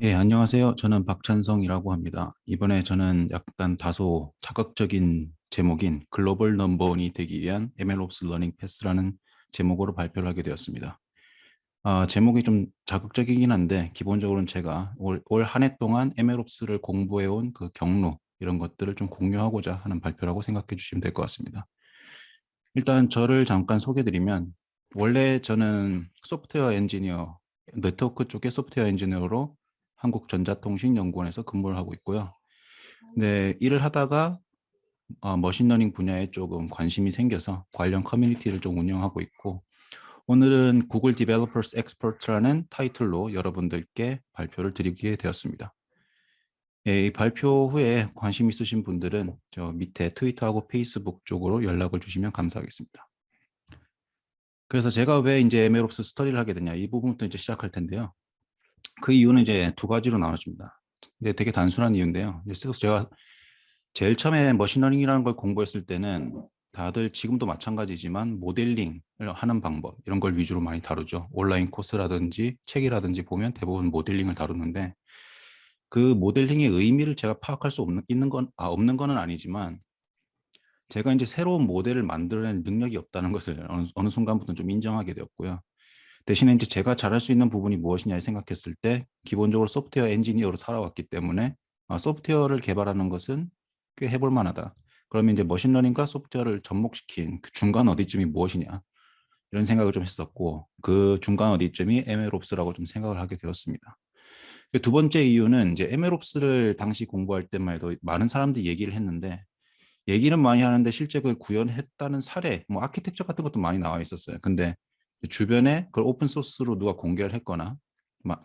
예, 안녕하세요. 저는 박찬성이라고 합니다. 이번에 저는 약간 다소 자극적인 제목인 글로벌 넘버원이 되기 위한 MLOps 러닝 패스라는 제목으로 발표를 하게 되었습니다. 제목이 좀 자극적이긴 한데 기본적으로는 제가 올 한 해 동안 MLOps를 공부해온 그 경로 이런 것들을 좀 공유하고자 하는 발표라고 생각해 주시면 될 것 같습니다. 일단 저를 잠깐 소개드리면 원래 저는 소프트웨어 엔지니어, 네트워크 쪽의 소프트웨어 엔지니어로 한국전자통신연구원에서 근무를 하고 있고요. 네, 일을 하다가 머신러닝 분야에 조금 관심이 생겨서 관련 커뮤니티를 좀 운영하고 있고 오늘은 구글 디벨로퍼스 엑스퍼트라는 타이틀로 여러분들께 발표를 드리게 되었습니다. 예, 이 발표 후에 관심 있으신 분들은 저 밑에 트위터하고 페이스북 쪽으로 연락을 주시면 감사하겠습니다. 그래서 제가 왜 이제 MLOps 스터디를 하게 되냐 이 부분부터 이제 시작할 텐데요. 그 이유는 이제 두 가지로 나눠집니다. 근데 되게 단순한 이유인데요. 그래서 제가 제일 처음에 머신러닝이라는 걸 공부했을 때는 다들 지금도 마찬가지지만 모델링을 하는 방법 이런 걸 위주로 많이 다루죠. 온라인 코스라든지 책이라든지 보면 대부분 모델링을 다루는데 그 모델링의 의미를 제가 파악할 수 없는 거는 아니지만 제가 이제 새로운 모델을 만들어낼 능력이 없다는 것을 어느 순간부터 좀 인정하게 되었고요. 대신에 이제 제가 잘할 수 있는 부분이 무엇이냐 생각했을 때 기본적으로 소프트웨어 엔지니어로 살아왔기 때문에 소프트웨어를 개발하는 것은 꽤 해볼 만하다. 그러면 이제 머신러닝과 소프트웨어를 접목시킨 그 중간 어디쯤이 무엇이냐 이런 생각을 좀 했었고 그 중간 어디쯤이 MLOps라고 좀 생각을 하게 되었습니다. 두 번째 이유는 이제 MLOps를 당시 공부할 때만 해도 많은 사람들이 얘기를 했는데 얘기는 많이 하는데 실제 그걸 구현했다는 사례, 뭐 아키텍처 같은 것도 많이 나와 있었어요. 근데 주변에 그걸 오픈 소스로 누가 공개를 했거나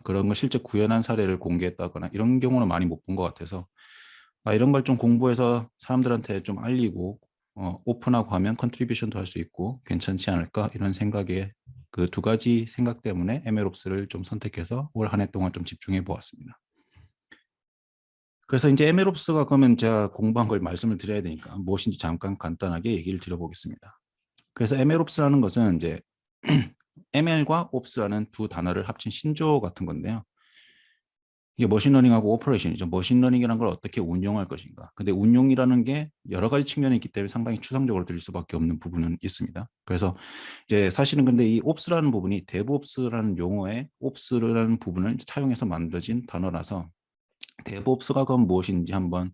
그런 걸 실제 구현한 사례를 공개했다거나 이런 경우는 많이 못 본 것 같아서 이런 걸 좀 공부해서 사람들한테 좀 알리고 오픈하고 하면 컨트리뷰션도 할 수 있고 괜찮지 않을까 이런 생각에 그 두 가지 생각 때문에 MLOps를 좀 선택해서 올 한 해 동안 좀 집중해 보았습니다. 그래서 이제 MLOps가 그러면 제가 공부한 걸 말씀을 드려야 되니까 무엇인지 잠깐 간단하게 얘기를 드려보겠습니다. 그래서 MLOps라는 것은 이제 ML과 Ops라는 두 단어를 합친 신조어 같은 건데요. 이게 머신러닝하고 오퍼레이션이죠. 머신러닝이라는 걸 어떻게 운용할 것인가. 근데 운용이라는 게 여러 가지 측면이 있기 때문에 상당히 추상적으로 들릴 수밖에 없는 부분은 있습니다. 그래서 이제 사실은 근데 이 Ops라는 부분이 DevOps라는 용어의 Ops라는 부분을 차용해서 만들어진 단어라서 DevOps가 그럼 무엇인지 한번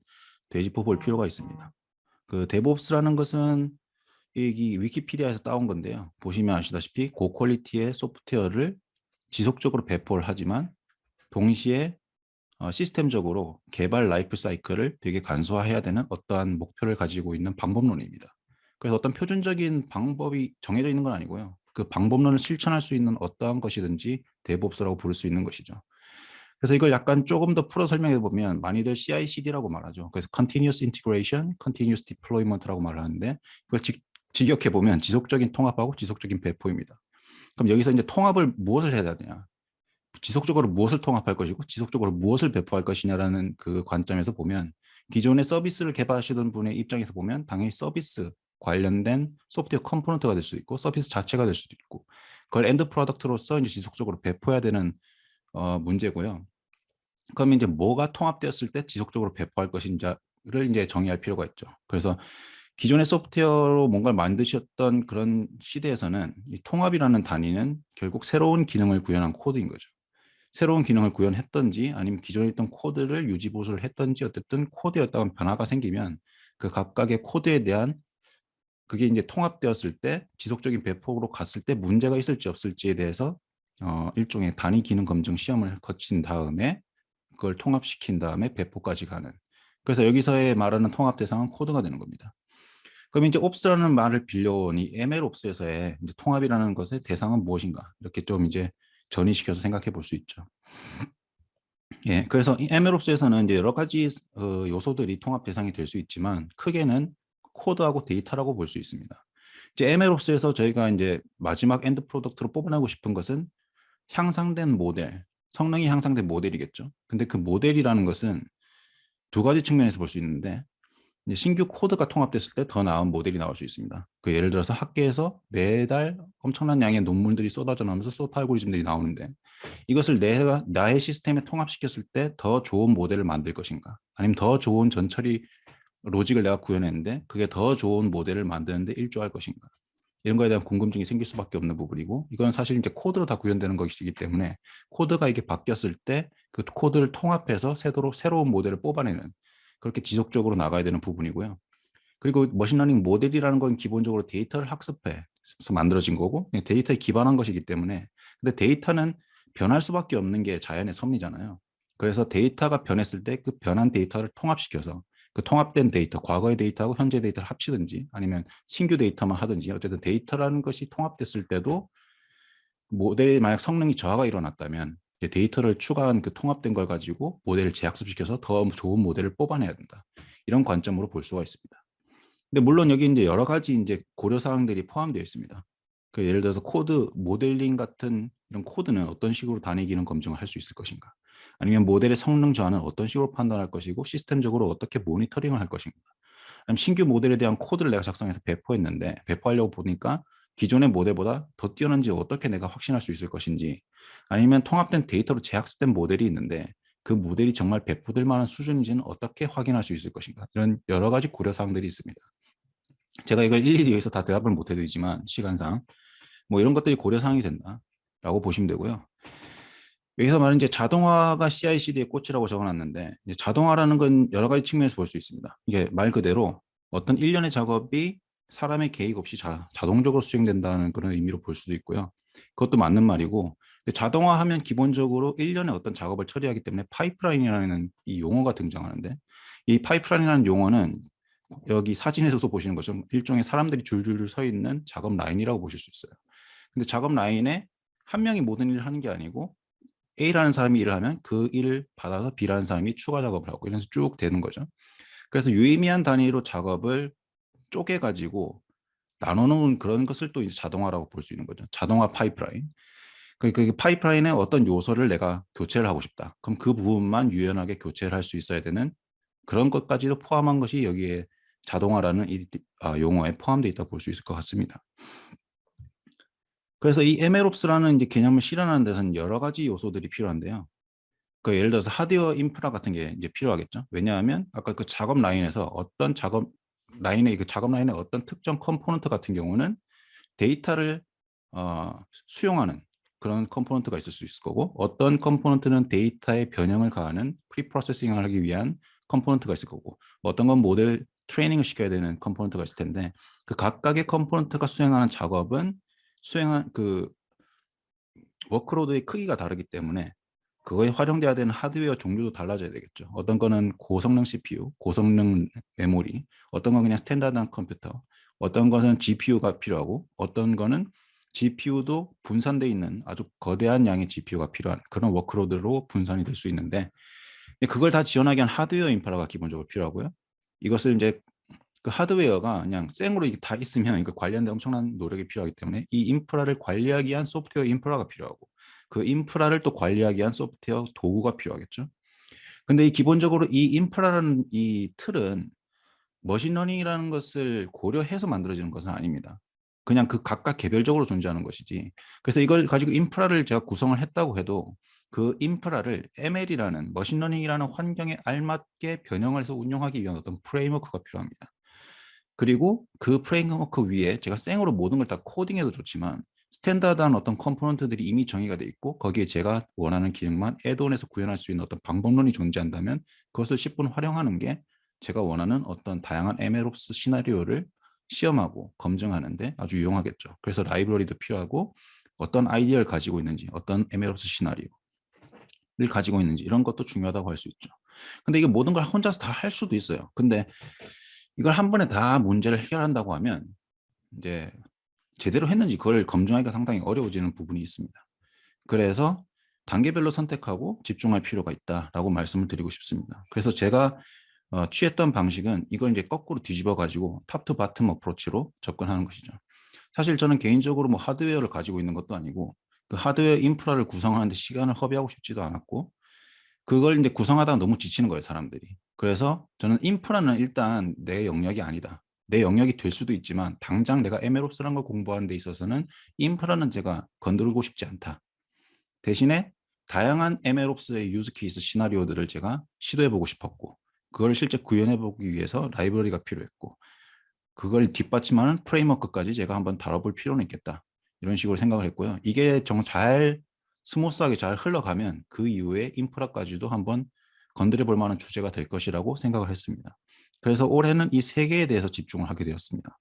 되짚어 볼 필요가 있습니다. 그 DevOps라는 것은 이 위키피디아에서 따온 건데요. 보시면 아시다시피 고퀄리티의 소프트웨어를 지속적으로 배포를 하지만 동시에 시스템적으로 개발 라이프 사이클을 되게 간소화해야 되는 어떠한 목표를 가지고 있는 방법론입니다. 그래서 어떤 표준적인 방법이 정해져 있는 건 아니고요. 그 방법론을 실천할 수 있는 어떠한 것이든지 DevOps라고 부를 수 있는 것이죠. 그래서 이걸 약간 조금 더 풀어 설명해 보면 많이들 CI/CD라고 말하죠. 그래서 Continuous Integration, Continuous Deployment라고 말하는데 이걸 직역해 보면 지속적인 통합하고 지속적인 배포입니다. 그럼 여기서 이제 통합을 무엇을 해야 되냐? 지속적으로 무엇을 통합할 것이고 지속적으로 무엇을 배포할 것이냐라는 그 관점에서 보면 기존의 서비스를 개발하시던 분의 입장에서 보면 당연히 서비스 관련된 소프트웨어 컴포넌트가 될 수도 있고 서비스 자체가 될 수도 있고 그걸 엔드 프로덕트로서 이제 지속적으로 배포해야 되는 문제고요. 그럼 이제 뭐가 통합되었을 때 지속적으로 배포할 것인지를 이제 정의할 필요가 있죠. 그래서 기존의 소프트웨어로 뭔가를 만드셨던 그런 시대에서는 이 통합이라는 단위는 결국 새로운 기능을 구현한 코드인 거죠. 새로운 기능을 구현했던지 아니면 기존에 있던 코드를 유지 보수를 했던지 어쨌든 코드에 어떤 변화가 생기면 그 각각의 코드에 대한 그게 이제 통합되었을 때 지속적인 배포로 갔을 때 문제가 있을지 없을지에 대해서 일종의 단위 기능 검증 시험을 거친 다음에 그걸 통합시킨 다음에 배포까지 가는. 그래서 여기서의 말하는 통합 대상은 코드가 되는 겁니다. 그럼 이제 옵스라는 말을 빌려온 이 ML 옵스에서의 이제 통합이라는 것의 대상은 무엇인가? 이렇게 좀 이제 전이시켜서 생각해 볼 수 있죠. 예, 그래서 이 ML 옵스에서는 이제 여러 가지 요소들이 통합 대상이 될 수 있지만 크게는 코드하고 데이터라고 볼 수 있습니다. 이제 ML 옵스에서 저희가 이제 마지막 엔드 프로덕트로 뽑아내고 싶은 것은 향상된 모델, 성능이 향상된 모델이겠죠. 근데 그 모델이라는 것은 두 가지 측면에서 볼 수 있는데 이제 신규 코드가 통합됐을 때 더 나은 모델이 나올 수 있습니다. 그 예를 들어서 학계에서 매달 엄청난 양의 논문들이 쏟아져 나오면서 소트 알고리즘들이 나오는데 이것을 내가 나의 시스템에 통합시켰을 때 더 좋은 모델을 만들 것인가? 아니면 더 좋은 전처리 로직을 내가 구현했는데 그게 더 좋은 모델을 만드는데 일조할 것인가? 이런 거에 대한 궁금증이 생길 수밖에 없는 부분이고 이건 사실 이제 코드로 다 구현되는 것이기 때문에 코드가 이게 바뀌었을 때 그 코드를 통합해서 새로운 모델을 뽑아내는 그렇게 지속적으로 나가야 되는 부분이고요. 그리고 머신러닝 모델이라는 건 기본적으로 데이터를 학습해서 만들어진 거고 데이터에 기반한 것이기 때문에 근데 데이터는 변할 수밖에 없는 게 자연의 섭리잖아요. 그래서 데이터가 변했을 때 그 변한 데이터를 통합시켜서 그 통합된 데이터, 과거의 데이터하고 현재 데이터를 합치든지 아니면 신규 데이터만 하든지 어쨌든 데이터라는 것이 통합됐을 때도 모델이 만약 성능이 저하가 일어났다면 데이터를 추가한 그 통합된 걸 가지고 모델을 재학습시켜서 더 좋은 모델을 뽑아내야 된다. 이런 관점으로 볼 수가 있습니다. 근데 물론 여기 이제 여러 가지 이제 고려 사항들이 포함되어 있습니다. 그 예를 들어서 코드 모델링 같은 이런 코드는 어떤 식으로 단위 기능 검증을 할 수 있을 것인가? 아니면 모델의 성능 저하는 어떤 식으로 판단할 것이고 시스템적으로 어떻게 모니터링을 할 것인가? 아니면 신규 모델에 대한 코드를 내가 작성해서 배포했는데 배포하려고 보니까 기존의 모델보다 더 뛰어난지 어떻게 내가 확신할 수 있을 것인지 아니면 통합된 데이터로 재학습된 모델이 있는데 그 모델이 정말 배포될 만한 수준인지는 어떻게 확인할 수 있을 것인가? 이런 여러 가지 고려 사항들이 있습니다. 제가 이걸 일일이 여기서 다 대답을 못 해드리지만 시간상 뭐 이런 것들이 고려사항이 된다라고 보시면 되고요. 여기서 말은 이제 자동화가 CI/CD의 꽃이라고 적어놨는데 이제 자동화라는 건 여러 가지 측면에서 볼 수 있습니다. 이게 말 그대로 어떤 일련의 작업이 사람의 개입 없이 자동적으로 수행된다는 그런 의미로 볼 수도 있고요. 그것도 맞는 말이고 자동화하면 기본적으로 일련의 어떤 작업을 처리하기 때문에 파이프라인이라는 이 용어가 등장하는데 이 파이프라인이라는 용어는 여기 사진에서도 보시는 것처럼 일종의 사람들이 줄줄줄 서 있는 작업 라인이라고 보실 수 있어요. 근데 작업 라인에 한 명이 모든 일을 하는 게 아니고 A라는 사람이 일을 하면 그 일을 받아서 B라는 사람이 추가 작업을 하고 이래서 쭉 되는 거죠. 그래서 유의미한 단위로 작업을 쪼개가지고 나눠놓은 그런 것을 또 이제 자동화라고 볼 수 있는 거죠. 자동화 파이프라인. 그 파이프라인의 어떤 요소를 내가 교체를 하고 싶다. 그럼 그 부분만 유연하게 교체를 할 수 있어야 되는 그런 것까지도 포함한 것이 여기에 자동화라는 이 용어에 포함되어 있다고 볼 수 있을 것 같습니다. 그래서 이 MLOps라는 이제 개념을 실현하는 데서는 여러 가지 요소들이 필요한데요. 그 예를 들어서 하드웨어 인프라 같은 게 이제 필요하겠죠. 왜냐하면 아까 그 작업 라인에서 어떤 작업 라인의 그 작업 라인의 어떤 특정 컴포넌트 같은 경우는 데이터를 수용하는 그런 컴포넌트가 있을 수 있을 거고 어떤 컴포넌트는 데이터의 변형을 가하는 프리프로세싱을 하기 위한 컴포넌트가 있을 거고 어떤 건 모델 트레이닝을 시켜야 되는 컴포넌트가 있을 텐데 그 각각의 컴포넌트가 수행하는 작업은 수행한 그 워크로드의 크기가 다르기 때문에 그거에 활용돼야 되는 하드웨어 종류도 달라져야 되겠죠. 어떤 거는 고성능 CPU, 고성능 메모리, 어떤 건 그냥 스탠다드한 컴퓨터, 어떤 것은 GPU가 필요하고 어떤 거는 GPU도 분산돼 있는 아주 거대한 양의 GPU가 필요한 그런 워크로드로 분산이 될 수 있는데 그걸 다 지원하기 위한 하드웨어 인프라가 기본적으로 필요하고요. 이것을 이제 그 하드웨어가 그냥 생으로 이게 다 있으면 이거 관리하는데 엄청난 노력이 필요하기 때문에 이 인프라를 관리하기 위한 소프트웨어 인프라가 필요하고 그 인프라를 또 관리하기 위한 소프트웨어 도구가 필요하겠죠. 근데 이 기본적으로 이 인프라라는 이 틀은 머신러닝이라는 것을 고려해서 만들어지는 것은 아닙니다. 그냥 그 각각 개별적으로 존재하는 것이지. 그래서 이걸 가지고 인프라를 제가 구성을 했다고 해도 그 인프라를 ML이라는 머신러닝이라는 환경에 알맞게 변형을 해서 운영하기 위한 어떤 프레임워크가 필요합니다. 그리고 그 프레임워크 위에 제가 생으로 모든 걸 다 코딩해도 좋지만 스탠다드한 어떤 컴포넌트들이 이미 정의가 돼 있고 거기에 제가 원하는 기능만 애드온에서 구현할 수 있는 어떤 방법론이 존재한다면 그것을 10분 활용하는 게 제가 원하는 어떤 다양한 MLOps 시나리오를 시험하고 검증하는데 아주 유용하겠죠. 그래서 라이브러리도 필요하고 어떤 아이디어를 가지고 있는지 어떤 MLOps 시나리오를 가지고 있는지 이런 것도 중요하다고 할 수 있죠. 근데 이게 모든 걸 혼자서 다 할 수도 있어요. 근데 이걸 한 번에 다 문제를 해결한다고 하면 이제 제대로 했는지 그걸 검증하기가 상당히 어려워지는 부분이 있습니다. 그래서 단계별로 선택하고 집중할 필요가 있다라고 말씀을 드리고 싶습니다. 그래서 제가 취했던 방식은 이걸 이제 거꾸로 뒤집어 가지고 탑 투 바텀 어프로치로 접근하는 것이죠. 사실 저는 개인적으로 뭐 하드웨어를 가지고 있는 것도 아니고 그 하드웨어 인프라를 구성하는데 시간을 허비하고 싶지도 않았고 그걸 이제 구성하다가 너무 지치는 거예요, 사람들이. 그래서 저는 인프라는 일단 내 영역이 아니다. 내 영역이 될 수도 있지만 당장 내가 MLOps라는 걸 공부하는 데 있어서는 인프라는 제가 건드리고 싶지 않다. 대신에 다양한 MLOps의 유즈 케이스 시나리오들을 제가 시도해보고 싶었고, 그걸 실제 구현해보기 위해서 라이브러리가 필요했고, 그걸 뒷받침하는 프레임워크까지 제가 한번 다뤄볼 필요는 있겠다. 이런 식으로 생각을 했고요. 이게 잘 스무스하게 잘 흘러가면 그 이후에 인프라까지도 한번 건드려 볼 만한 주제가 될 것이라고 생각을 했습니다. 그래서 올해는 이 세 개에 대해서 집중을 하게 되었습니다.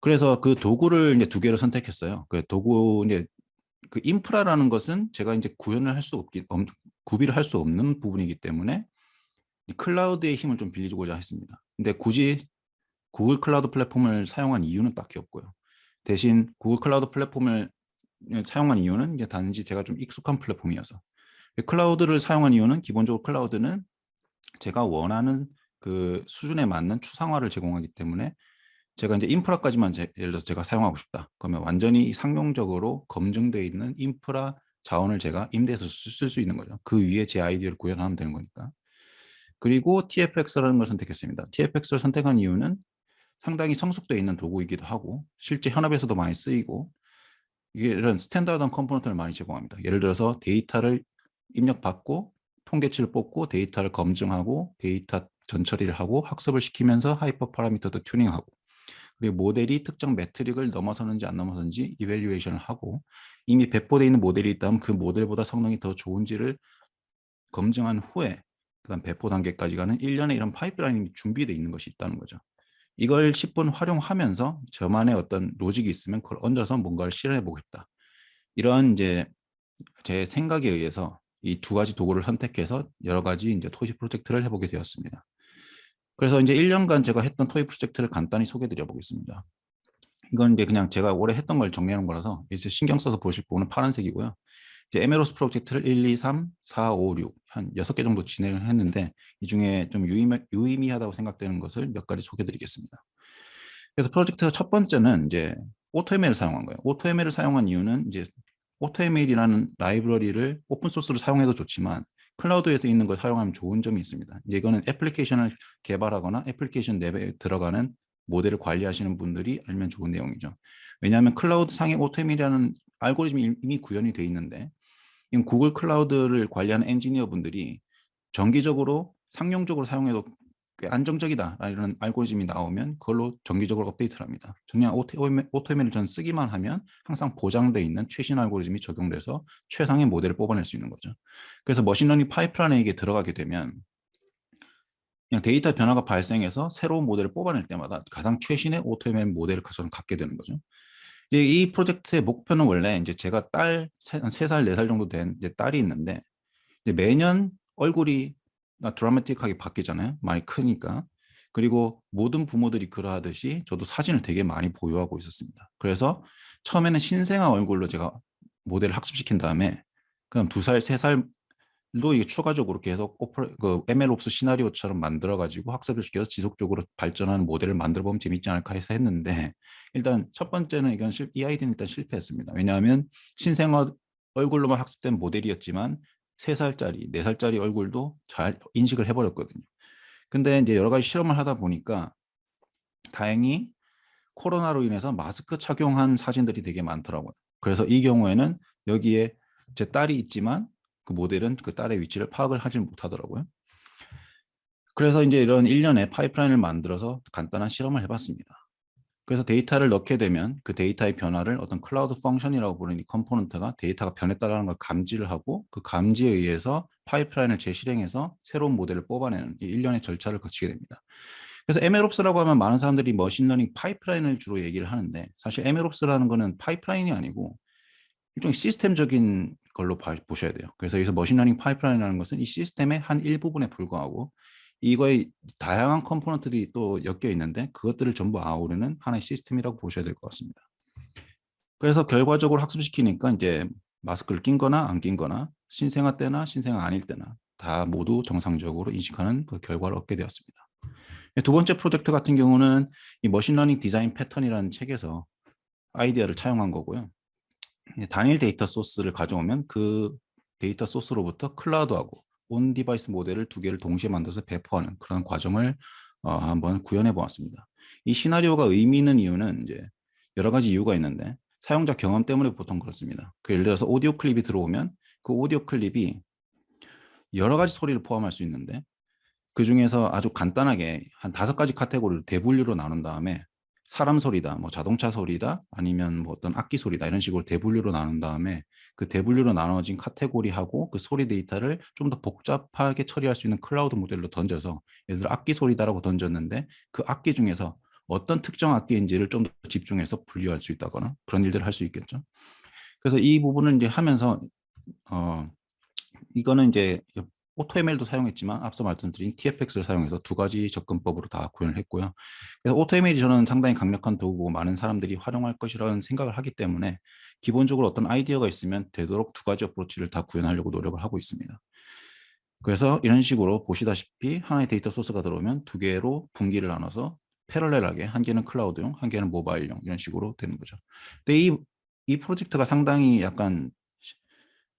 그래서 그 도구를 이제 두 개를 선택했어요. 그 도구 이제 그 인프라라는 것은 제가 이제 구현을 할 수 구비를 할 수 없는 부분이기 때문에 클라우드의 힘을 좀 빌리고자 했습니다. 근데 굳이 구글 클라우드 플랫폼을 사용한 이유는 딱히 없고요. 대신 구글 클라우드 플랫폼을 사용한 이유는 이제 단지 제가 좀 익숙한 플랫폼이어서, 클라우드를 사용한 이유는 기본적으로 클라우드는 제가 원하는 그 수준에 맞는 추상화를 제공하기 때문에 제가 이제 인프라까지만 예를 들어서 제가 사용하고 싶다. 그러면 완전히 상용적으로 검증되어 있는 인프라 자원을 제가 임대해서 쓸 수 있는 거죠. 그 위에 제 아이디어를 구현하면 되는 거니까. 그리고 TFX라는 걸 선택했습니다. TFX를 선택한 이유는 상당히 성숙되어 있는 도구이기도 하고 실제 현업에서도 많이 쓰이고 이게 이런 스탠다드한 컴포넌트를 많이 제공합니다. 예를 들어서 데이터를 입력받고 통계치를 뽑고 데이터를 검증하고 데이터 전처리를 하고 학습을 시키면서 하이퍼 파라미터도 튜닝하고 그리고 모델이 특정 매트릭을 넘어서는지 안 넘어서는지 이밸류에이션을 하고 이미 배포되어 있는 모델이 있다면 그 모델보다 성능이 더 좋은지를 검증한 후에 그다음 배포 단계까지 가는 일련의 이런 파이프라인이 준비되어 있는 것이 있다는 거죠. 이걸 10분 활용하면서 저만의 어떤 로직이 있으면 그걸 얹어서 뭔가를 실현해 보고 싶다. 이런 이제 제 생각에 의해서 이 두 가지 도구를 선택해서 여러 가지 이제 토이 프로젝트를 해보게 되었습니다. 그래서 이제 1년간 제가 했던 토이 프로젝트를 간단히 소개해 드려 보겠습니다. 이건 이제 그냥 제가 올해 했던 걸 정리하는 거라서 이제 신경 써서 보실 부분은 파란색이고요. 이제 에메로스 프로젝트를 1, 2, 3, 4, 5, 6, 한 6개 정도 진행을 했는데 이 중에 좀 유의미하다고 생각되는 것을 몇 가지 소개해 드리겠습니다. 그래서 프로젝트 첫 번째는 이제 오토ML을 사용한 거예요. 오토ML을 사용한 이유는 이제 오토ML이라는 라이브러리를 오픈 소스로 사용해도 좋지만 클라우드에서 있는 걸 사용하면 좋은 점이 있습니다. 이제 이거는 애플리케이션을 개발하거나 애플리케이션 내에 들어가는 모델을 관리하시는 분들이 알면 좋은 내용이죠. 왜냐하면 클라우드 상의 오토ML이라는 알고리즘이 이미 구현이 돼 있는데 구글 클라우드를 관리하는 엔지니어 분들이 정기적으로 상용적으로 사용해도 꽤 안정적이다라는 알고리즘이 나오면 그걸로 정기적으로 업데이트를 합니다. 그냥 오토ML을 전 쓰기만 하면 항상 보장되어 있는 최신 알고리즘이 적용돼서 최상의 모델을 뽑아낼 수 있는 거죠. 그래서 머신러닝 파이프라인에 이게 들어가게 되면 그냥 데이터 변화가 발생해서 새로운 모델을 뽑아낼 때마다 가장 최신의 오토ML 모델을 저는 갖게 되는 거죠. 이제 이 프로젝트의 목표는 원래 이제 제가 딸 3살, 4살 정도 된 이제 딸이 있는데 이제 매년 얼굴이 드라마틱하게 바뀌잖아요. 많이 크니까. 그리고 모든 부모들이 그러하듯이 저도 사진을 되게 많이 보유하고 있었습니다. 그래서 처음에는 신생아 얼굴로 제가 모델을 학습시킨 다음에 그럼 2살, 3살도 이게 추가적으로 계속 그 MLOps 시나리오처럼 만들어가지고 학습을 시켜서 지속적으로 발전하는 모델을 만들어 보면 재밌지 않을까 해서 했는데 일단 첫 번째는 이 아이디는 일단 실패했습니다. 왜냐하면 신생아 얼굴로만 학습된 모델이었지만 3살짜리, 4살짜리 얼굴도 잘 인식을 해버렸거든요. 근데 이제 여러 가지 실험을 하다 보니까 다행히 코로나로 인해서 마스크 착용한 사진들이 되게 많더라고요. 그래서 이 경우에는 여기에 제 딸이 있지만 그 모델은 그 딸의 위치를 파악을 하지 못하더라고요. 그래서 이제 이런 일련의 파이프라인을 만들어서 간단한 실험을 해봤습니다. 그래서 데이터를 넣게 되면 그 데이터의 변화를 어떤 클라우드 펑션이라고 부르는 이 컴포넌트가 데이터가 변했다는 걸 감지를 하고 그 감지에 의해서 파이프라인을 재실행해서 새로운 모델을 뽑아내는 이 일련의 절차를 거치게 됩니다. 그래서 MLOps라고 하면 많은 사람들이 머신러닝 파이프라인을 주로 얘기를 하는데 사실 MLOps라는 거는 파이프라인이 아니고 일종의 시스템적인 걸로 보셔야 돼요. 그래서 여기서 머신러닝 파이프라인이라는 것은 이 시스템의 한 일부분에 불과하고 이거의 다양한 컴포넌트들이 또 엮여 있는데 그것들을 전부 아우르는 하나의 시스템이라고 보셔야 될 것 같습니다. 그래서 결과적으로 학습시키니까 이제 마스크를 낀 거나 안 낀 거나 신생아 때나 신생아 아닐 때나 다 모두 정상적으로 인식하는 그 결과를 얻게 되었습니다. 두 번째 프로젝트 같은 경우는 이 머신러닝 디자인 패턴이라는 책에서 아이디어를 차용한 거고요. 단일 데이터 소스를 가져오면 그 데이터 소스로부터 클라우드하고 온 디바이스 모델을 두 개를 동시에 만들어서 배포하는 그런 과정을 한번 구현해 보았습니다. 이 시나리오가 의미 있는 이유는 이제 여러 가지 이유가 있는데 사용자 경험 때문에 보통 그렇습니다. 예를 들어서 오디오 클립이 들어오면 그 오디오 클립이 여러 가지 소리를 포함할 수 있는데 그 중에서 아주 간단하게 한 5가지 카테고리로 대분류로 나눈 다음에 사람 소리다, 뭐 자동차 소리다, 아니면 뭐 어떤 악기 소리다 이런 식으로 대분류로 나눈 다음에 그 대분류로 나눠진 카테고리하고 그 소리 데이터를 좀 더 복잡하게 처리할 수 있는 클라우드 모델로 던져서 예를 들어 악기 소리다라고 던졌는데 그 악기 중에서 어떤 특정 악기인지를 좀 더 집중해서 분류할 수 있다거나 그런 일들을 할 수 있겠죠. 그래서 이 부분을 이제 하면서 이거는 이제 AutoML도 사용했지만 앞서 말씀드린 TFX를 사용해서 2가지 접근법으로 다 구현을 했고요. 그래서 AutoML이 저는 상당히 강력한 도구고 많은 사람들이 활용할 것이라는 생각을 하기 때문에 기본적으로 어떤 아이디어가 있으면 되도록 2가지 어프로치를 다 구현하려고 노력을 하고 있습니다. 그래서 이런 식으로 보시다시피 하나의 데이터 소스가 들어오면 2개로 분기를 나눠서 패러렐하게 한 개는 클라우드용, 한 개는 모바일용 이런 식으로 되는 거죠. 근데 이 프로젝트가 상당히 약간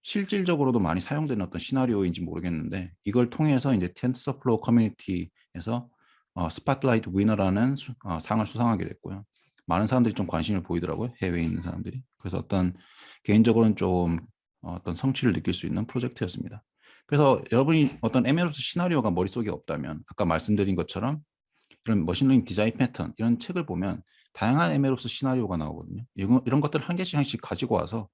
실질적으로도 많이 사용되는 어떤 시나리오인지 모르겠는데 이걸 통해서 이제 텐서플로우 커뮤니티에서 스팟라이트 위너라는 상을 수상하게 됐고요. 많은 사람들이 좀 관심을 보이더라고요. 해외에 있는 사람들이. 그래서 개인적으로는 좀 어떤 성취를 느낄 수 있는 프로젝트였습니다. 그래서 여러분이 어떤 MLOps 시나리오가 머릿속에 없다면 아까 말씀드린 것처럼 이런 머신러닝 디자인 패턴 이런 책을 보면 다양한 MLOps 시나리오가 나오거든요. 이런 것들 한 개씩 가지고 와서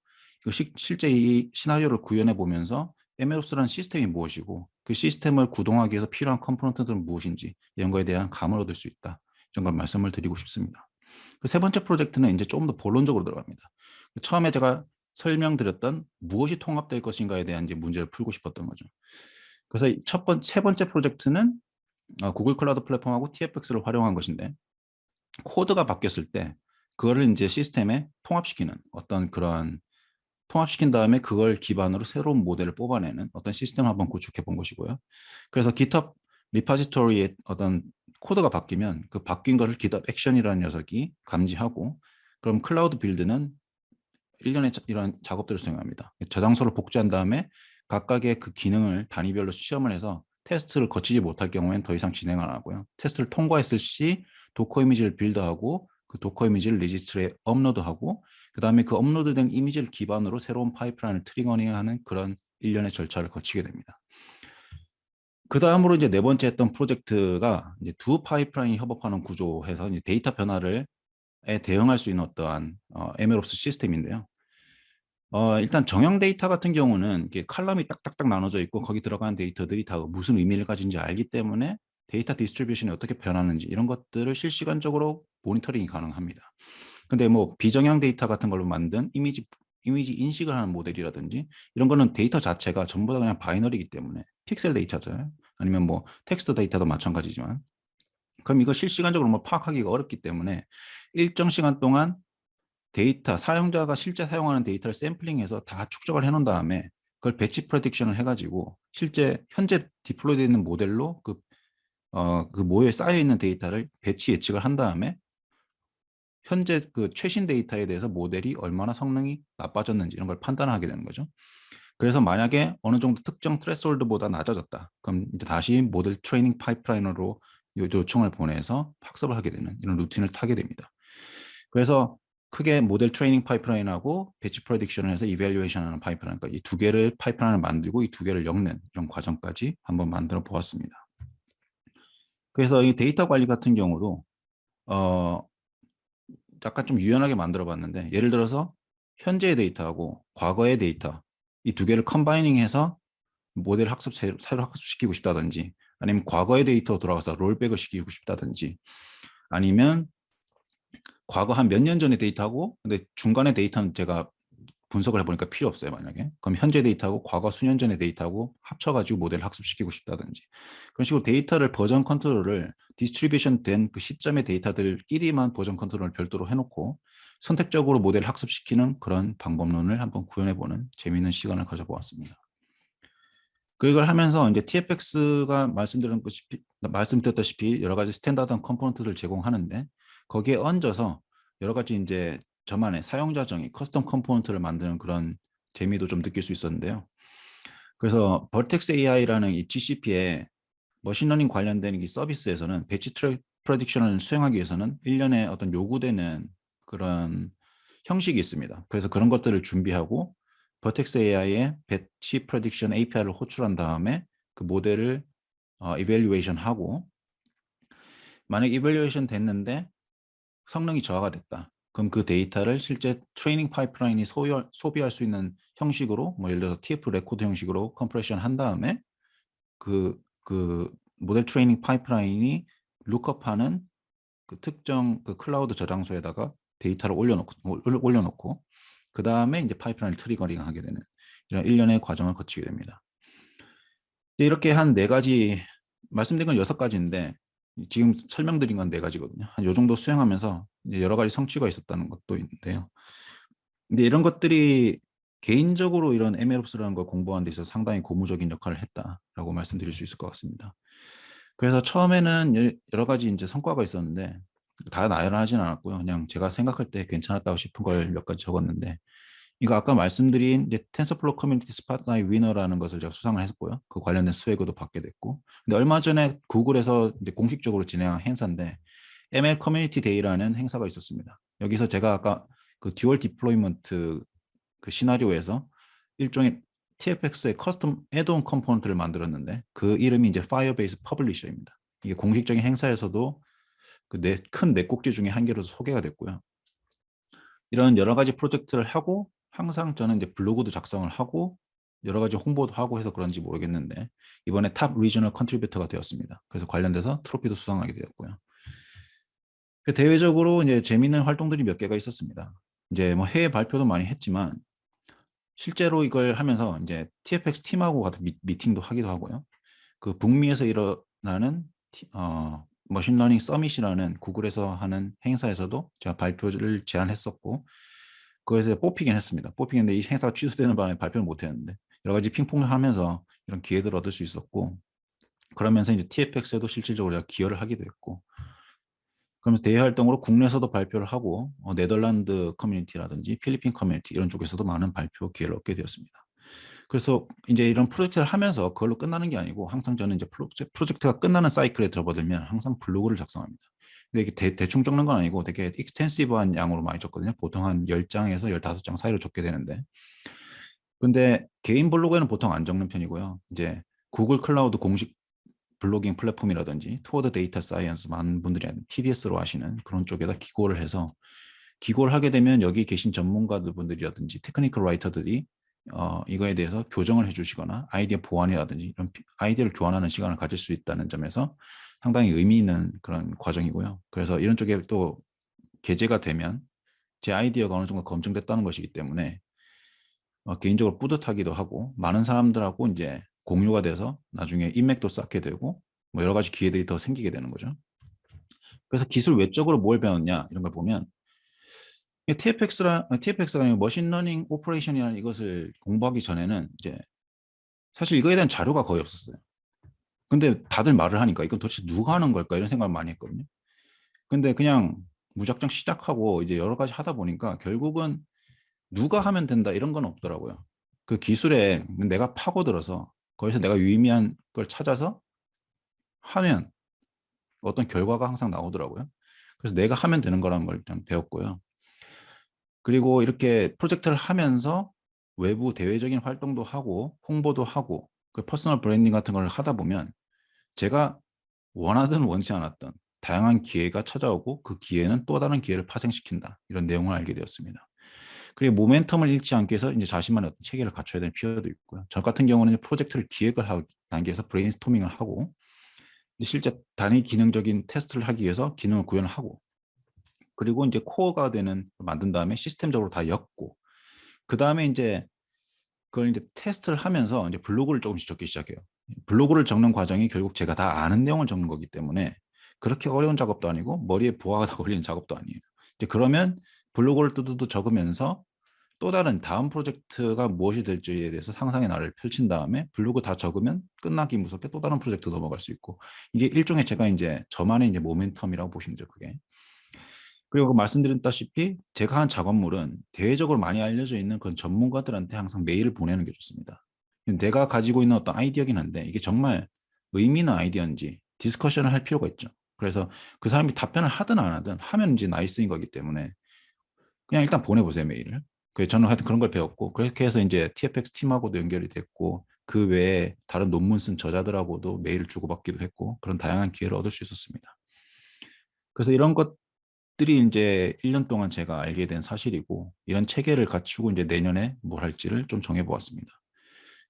실제 이 시나리오를 구현해 보면서 MLOps라는 시스템이 무엇이고 그 시스템을 구동하기 위해서 필요한 컴포넌트들은 무엇인지 이런 거에 대한 감을 얻을 수 있다. 이런 걸 말씀을 드리고 싶습니다. 그 3번째 프로젝트는 이제 조금 더 본론적으로 들어갑니다. 처음에 제가 설명드렸던 무엇이 통합될 것인가에 대한 이제 문제를 풀고 싶었던 거죠. 그래서 세 번째 프로젝트는 구글 클라우드 플랫폼하고 TFX를 활용한 것인데 코드가 바뀌었을 때 그거를 이제 시스템에 통합시키는 어떤 그런 통합시킨 다음에 그걸 기반으로 새로운 모델을 뽑아내는 어떤 시스템을 한번 구축해 본 것이고요. 그래서 GitHub 리포지토리에 어떤 코드가 바뀌면 그 바뀐 거를 GitHub 액션이라는 녀석이 감지하고 그럼 클라우드 빌드는 일련의 이런 작업들을 수행합니다. 저장소를 복제한 다음에 각각의 그 기능을 단위별로 시험을 해서 테스트를 거치지 못할 경우에는 더 이상 진행 안 하고요. 테스트를 통과했을 시 도커 이미지를 빌드하고 그 도커 이미지를 리지스트리에 업로드하고 그 다음에 그 업로드된 이미지를 기반으로 새로운 파이프라인을 트리거닝하는 그런 일련의 절차를 거치게 됩니다. 그 다음으로 이제 4번째 했던 프로젝트가 이제 두 파이프라인이 협업하는 구조해서 이제 데이터 변화를 대응할 수 있는 어떠한 MLOps 시스템인데요. 일단 정형 데이터 같은 경우는 이게 칼럼이 딱딱딱 나눠져 있고 거기 들어가는 데이터들이 다 무슨 의미를 가진지 알기 때문에 데이터 디스트리뷰션이 어떻게 변하는지 이런 것들을 실시간적으로 모니터링이 가능합니다. 근데 뭐 비정형 데이터 같은 걸로 만든 이미지 인식을 하는 모델이라든지 이런 거는 데이터 자체가 전부 다 그냥 바이너리이기 때문에 픽셀 데이터잖아요. 아니면 뭐 텍스트 데이터도 마찬가지지만 그럼 이거 실시간적으로 뭐 파악하기가 어렵기 때문에 일정 시간 동안 데이터, 사용자가 실제 사용하는 데이터를 샘플링해서 다 축적을 해놓은 다음에 그걸 배치 프레딕션을 해가지고 실제 현재 디플로이되어 있는 모델로 그 모에 쌓여 있는 데이터를 배치 예측을 한 다음에 현재 그 최신 데이터에 대해서 모델이 얼마나 성능이 나빠졌는지 이런 걸 판단하게 되는 거죠. 그래서 만약에 어느 정도 특정 트레스홀드보다 낮아졌다. 그럼 이제 다시 모델 트레이닝 파이프라인으로 요청을 보내서 학습을 하게 되는 이런 루틴을 타게 됩니다. 그래서 크게 모델 트레이닝 파이프라인하고 배치 프레딕션을 해서 이밸류에이션하는 파이프라인까지 이 2개를 파이프라인을 만들고 이 2개를 엮는 이런 과정까지 한번 만들어 보았습니다. 그래서 이 데이터 관리 같은 경우도 약간 좀 유연하게 만들어 봤는데 예를 들어서 현재의 데이터하고 과거의 데이터 이 2개를 컴바이닝해서 모델 새로 학습시키고 싶다든지 아니면 과거의 데이터 돌아가서 롤백을 시키고 싶다든지 아니면 과거 한 몇 년 전의 데이터하고 근데 중간의 데이터는 제가 분석을 해보니까 필요 없어요. 만약에 그럼 현재 데이터하고 과거 수년 전의 데이터하고 합쳐가지고 모델을 학습시키고 싶다든지 그런 식으로 데이터를 버전 컨트롤을 디스트리뷰션 된 그 시점의 데이터들끼리만 버전 컨트롤을 별도로 해놓고 선택적으로 모델을 학습시키는 그런 방법론을 한번 구현해보는 재미있는 시간을 가져보았습니다. 그걸 하면서 이제 TFX가 말씀드렸다시피 여러 가지 스탠다드한 컴포넌트를 제공하는데 거기에 얹어서 여러 가지 이제 저만의 사용자 정의, 커스텀 컴포넌트를 만드는 그런 재미도 좀 느낄 수 있었는데요. 그래서 버텍스 AI라는 이 GCP의 머신러닝 관련된 이 서비스에서는 배치 프레딕션을 수행하기 위해서는 1년에 어떤 요구되는 그런 형식이 있습니다. 그래서 그런 것들을 준비하고 버텍스 AI의 배치 프레딕션 API를 호출한 다음에 그 모델을 이벨리에이션 하고, 만약 이벨리에이션 됐는데 성능이 저하가 됐다. 그럼 그 데이터를 실제 트레이닝 파이프라인이 소비할 수 있는 형식으로, 뭐 예를 들어서 TF 레코드 형식으로 컴프레션 한 다음에 그 모델 트레이닝 파이프라인이 룩업하는 그 특정 그 클라우드 저장소에다가 데이터를 올려놓고 그 다음에 이제 파이프라인을 트리거링하게 되는 이런 일련의 과정을 거치게 됩니다. 이렇게 한 네 가지, 말씀드린 건 6가지인데 지금 설명드린 건 4가지거든요. 한 요 정도 수행하면서 이제 여러 가지 성취가 있었다는 것도 있는데요. 근데 이런 것들이 개인적으로 이런 MLOps라는 걸 공부하는 데 있어서 상당히 고무적인 역할을 했다라고 말씀드릴 수 있을 것 같습니다. 그래서 처음에는 여러 가지 이제 성과가 있었는데 다 나열하진 않았고요. 그냥 제가 생각할 때 괜찮았다고 싶은 걸 몇 가지 적었는데, 이거 아까 말씀드린 이제 텐서플로우 커뮤니티 스팟라이트 위너라는 것을 제가 수상을 했고요. 그 관련된 스웨그도 받게 됐고, 근데 얼마 전에 구글에서 이제 공식적으로 진행한 행사인데 ML 커뮤니티 데이라는 행사가 있었습니다. 여기서 제가 아까 그 듀얼 디플로이먼트 그 시나리오에서 일종의 TFX의 커스텀 애드온 컴포넌트를 만들었는데 그 이름이 이제 파이어베이스 퍼블리셔입니다. 이게 공식적인 행사에서도 그 큰 네 꼭지 중에 한 개로서 소개가 됐고요. 이런 여러 가지 프로젝트를 하고 항상 저는 이제 블로그도 작성을 하고 여러 가지 홍보도 하고 해서 그런지 모르겠는데 이번에 탑 리저널 컨트리뷰터가 되었습니다. 그래서 관련돼서 트로피도 수상하게 되었고요. 그 대외적으로 이제 재미있는 활동들이 몇 개가 있었습니다. 이제 뭐 해외 발표도 많이 했지만 실제로 이걸 하면서 이제 TFX 팀하고 같은 미팅도 하기도 하고요. 그 북미에서 일어나는 머신러닝 서밋이라는 구글에서 하는 행사에서도 제가 발표를 제안했었고 그것에 뽑히긴 했습니다. 뽑히는데 이 행사가 취소되는 바람에 발표를 못했는데 여러 가지 핑퐁을 하면서 이런 기회들을 얻을 수 있었고, 그러면서 이제 TFX에도 실질적으로 제가 기여를 하기도 했고, 그러면서 대외 활동으로 국내에서도 발표를 하고 네덜란드 커뮤니티라든지 필리핀 커뮤니티 이런 쪽에서도 많은 발표 기회를 얻게 되었습니다. 그래서 이제 이런 프로젝트를 하면서 그걸로 끝나는 게 아니고 항상 저는 이제 프로젝트가 끝나는 사이클에 접어들면 항상 블로그를 작성합니다. 근데 이게 대충 적는 건 아니고 되게 익스텐시브한 양으로 많이 적거든요. 보통 한 10장에서 15장 사이로 적게 되는데, 근데 개인 블로그에는 보통 안 적는 편이고요. 이제 구글 클라우드 공식 블로깅 플랫폼이라든지 투어드 데이터 사이언스 많은 분들이 TDS로 하시는 그런 쪽에다 기고를 해서, 기고를 하게 되면 여기 계신 전문가들 분들이라든지 테크니컬 라이터들이 이거에 대해서 교정을 해주시거나 아이디어 보완이라든지 이런 아이디어를 교환하는 시간을 가질 수 있다는 점에서 상당히 의미 있는 그런 과정이고요. 그래서 이런 쪽에 또 게재가 되면 제 아이디어가 어느 정도 검증됐다는 것이기 때문에 개인적으로 뿌듯하기도 하고 많은 사람들하고 이제 공유가 돼서 나중에 인맥도 쌓게 되고 뭐 여러 가지 기회들이 더 생기게 되는 거죠. 그래서 기술 외적으로 뭘 배웠냐 이런 걸 보면 TFX가 아니고 머신러닝 오퍼레이션이라는 이것을 공부하기 전에는 이제 사실 이거에 대한 자료가 거의 없었어요. 근데 다들 말을 하니까 이건 도대체 누가 하는 걸까 이런 생각을 많이 했거든요. 근데 그냥 무작정 시작하고 이제 여러 가지 하다 보니까 결국은 누가 하면 된다 이런 건 없더라고요. 그 기술에 내가 파고들어서 거기서 내가 유의미한 걸 찾아서 하면 어떤 결과가 항상 나오더라고요. 그래서 내가 하면 되는 거라는 걸 일단 배웠고요. 그리고 이렇게 프로젝트를 하면서 외부 대외적인 활동도 하고 홍보도 하고 그 퍼스널 브랜딩 같은 걸 하다 보면 제가 원하든 원치 않았던 다양한 기회가 찾아오고 그 기회는 또 다른 기회를 파생시킨다. 이런 내용을 알게 되었습니다. 그리고 모멘텀을 잃지 않기 위해서 이제 자신만의 어떤 체계를 갖춰야 되는 필요도 있고요. 저 같은 경우는 프로젝트를 기획을 하는 단계에서 브레인스토밍을 하고 실제 단위 기능적인 테스트를 하기 위해서 기능을 구현을 하고, 그리고 이제 코어가 되는 만든 다음에 시스템적으로 다 엮고, 그 다음에 이제 그걸 이제 테스트를 하면서 이제 블로그를 조금씩 적기 시작해요. 블로그를 적는 과정이 결국 제가 다 아는 내용을 적는 거기 때문에 그렇게 어려운 작업도 아니고 머리에 부하가 다 걸리는 작업도 아니에요. 이제 그러면 블로그를 뚜두두 적으면서 또 다른 다음 프로젝트가 무엇이 될지에 대해서 상상의 나를 펼친 다음에 블로그 다 적으면 끝나기 무섭게 또 다른 프로젝트 넘어갈 수 있고, 이게 일종의 제가 이제 저만의 이제 모멘텀이라고 보시면 돼요, 그게. 그리고 말씀드렸다시피 제가 한 작업물은 대외적으로 많이 알려져 있는 그런 전문가들한테 항상 메일을 보내는 게 좋습니다. 내가 가지고 있는 어떤 아이디어긴 한데 이게 정말 의미 있는 아이디어인지 디스커션을 할 필요가 있죠. 그래서 그 사람이 답변을 하든 안 하든 하면 이제 나이스인 거기 때문에 그냥 일단 보내보세요, 메일을. 저는 하여튼 그런 걸 배웠고, 그렇게 해서 이제 TFX 팀하고도 연결이 됐고, 그 외에 다른 논문 쓴 저자들하고도 메일을 주고받기도 했고, 그런 다양한 기회를 얻을 수 있었습니다. 그래서 이런 것들이 이제 1년 동안 제가 알게 된 사실이고, 이런 체계를 갖추고 이제 내년에 뭘 할지를 좀 정해보았습니다.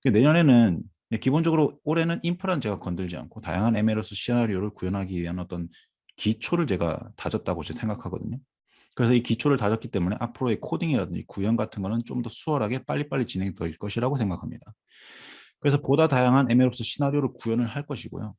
내년에는 기본적으로 올해는 인프라는 제가 건들지 않고 다양한 MLOS 시나리오를 구현하기 위한 어떤 기초를 제가 다졌다고 생각하거든요. 그래서 이 기초를 다졌기 때문에 앞으로의 코딩이라든지 구현 같은 거는 좀 더 수월하게 빨리빨리 진행될 것이라고 생각합니다. 그래서 보다 다양한 MLOps 시나리오를 구현을 할 것이고요.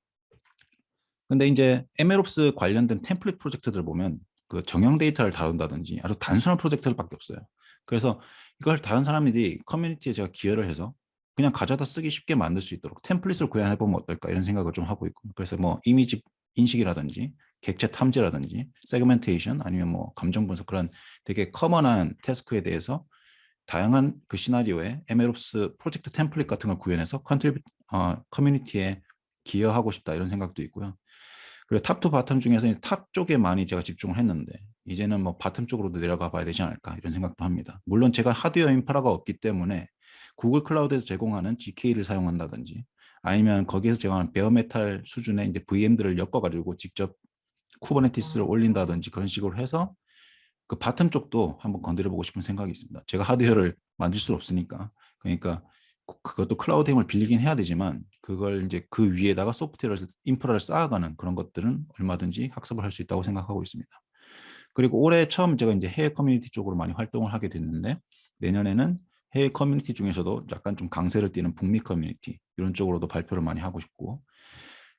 근데 이제 MLOps 관련된 템플릿 프로젝트들 보면 그 정형 데이터를 다룬다든지 아주 단순한 프로젝트들밖에 없어요. 그래서 이걸 다른 사람들이 커뮤니티에 제가 기여를 해서 그냥 가져다 쓰기 쉽게 만들 수 있도록 템플릿을 구현해 보면 어떨까 이런 생각을 좀 하고 있고, 그래서 뭐 이미지 인식이라든지 객체 탐지라든지 세그멘테이션 아니면 뭐 감정 분석, 그런 되게 커먼한 태스크에 대해서 다양한 그 시나리오에 MLOps 프로젝트 템플릿 같은 걸 구현해서 커뮤니티에 기여하고 싶다 이런 생각도 있고요. 그리고 탑 투 바텀 중에서 탑 쪽에 많이 제가 집중을 했는데 이제는 뭐 바텀 쪽으로도 내려가 봐야 되지 않을까 이런 생각도 합니다. 물론 제가 하드웨어 인프라가 없기 때문에 구글 클라우드에서 제공하는 GK를 사용한다든지 아니면 거기에서 제공하는 베어메탈 수준의 이제 VM들을 엮어가지고 직접 쿠버네티스를 올린다든지 그런 식으로 해서 그 바텀 쪽도 한번 건드려 보고 싶은 생각이 있습니다. 제가 하드웨어를 만들 수 없으니까. 그러니까 그것도 클라우드 힘을 빌리긴 해야 되지만 그걸 이제 그 위에다가 소프트웨어를 인프라를 쌓아가는 그런 것들은 얼마든지 학습을 할 수 있다고 생각하고 있습니다. 그리고 올해 처음 제가 이제 해외 커뮤니티 쪽으로 많이 활동을 하게 됐는데 내년에는 해외 커뮤니티 중에서도 약간 좀 강세를 띠는 북미 커뮤니티 이런 쪽으로도 발표를 많이 하고 싶고,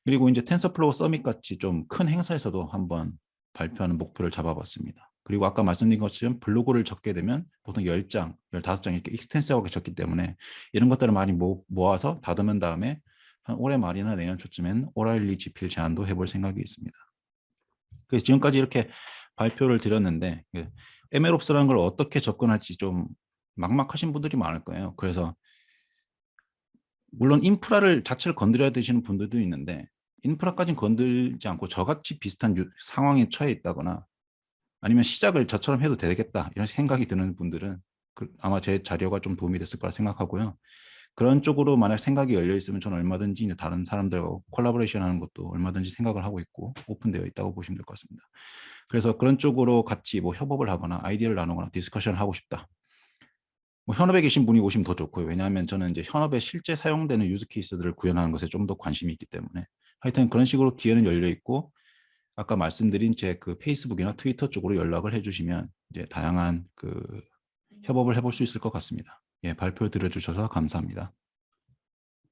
그리고 이제 텐서플로우 서밋 같이 좀 큰 행사에서도 한번 발표하는 목표를 잡아봤습니다. 그리고 아까 말씀드린 것처럼 블로그를 적게 되면 보통 10장, 15장 이렇게 익스텐시브하게 적기 때문에 이런 것들을 많이 모아서 다듬은 다음에 한 올해 말이나 내년 초쯤엔 오라일리 지필 제안도 해볼 생각이 있습니다. 그래서 지금까지 이렇게 발표를 드렸는데 MLOps라는 걸 어떻게 접근할지 좀 막막하신 분들이 많을 거예요. 그래서 물론 인프라를 자체를 건드려야 되시는 분들도 있는데 인프라까지는 건들지 않고 저같이 비슷한 상황에 처해 있다거나 아니면 시작을 저처럼 해도 되겠다 이런 생각이 드는 분들은 아마 제 자료가 좀 도움이 됐을 거라 생각하고요. 그런 쪽으로 만약 생각이 열려 있으면 저는 얼마든지 다른 사람들과 콜라보레이션 하는 것도 얼마든지 생각을 하고 있고 오픈되어 있다고 보시면 될 것 같습니다. 그래서 그런 쪽으로 같이 뭐 협업을 하거나 아이디어를 나누거나 디스커션을 하고 싶다. 뭐 현업에 계신 분이 오시면 더 좋고요. 왜냐하면 저는 이제 현업에 실제 사용되는 유즈 케이스들을 구현하는 것에 좀 더 관심이 있기 때문에 하여튼 그런 식으로 기회는 열려 있고, 아까 말씀드린 제 그 페이스북이나 트위터 쪽으로 연락을 해주시면 이제 다양한 그 협업을 해볼 수 있을 것 같습니다. 예, 발표 들어주셔서 감사합니다.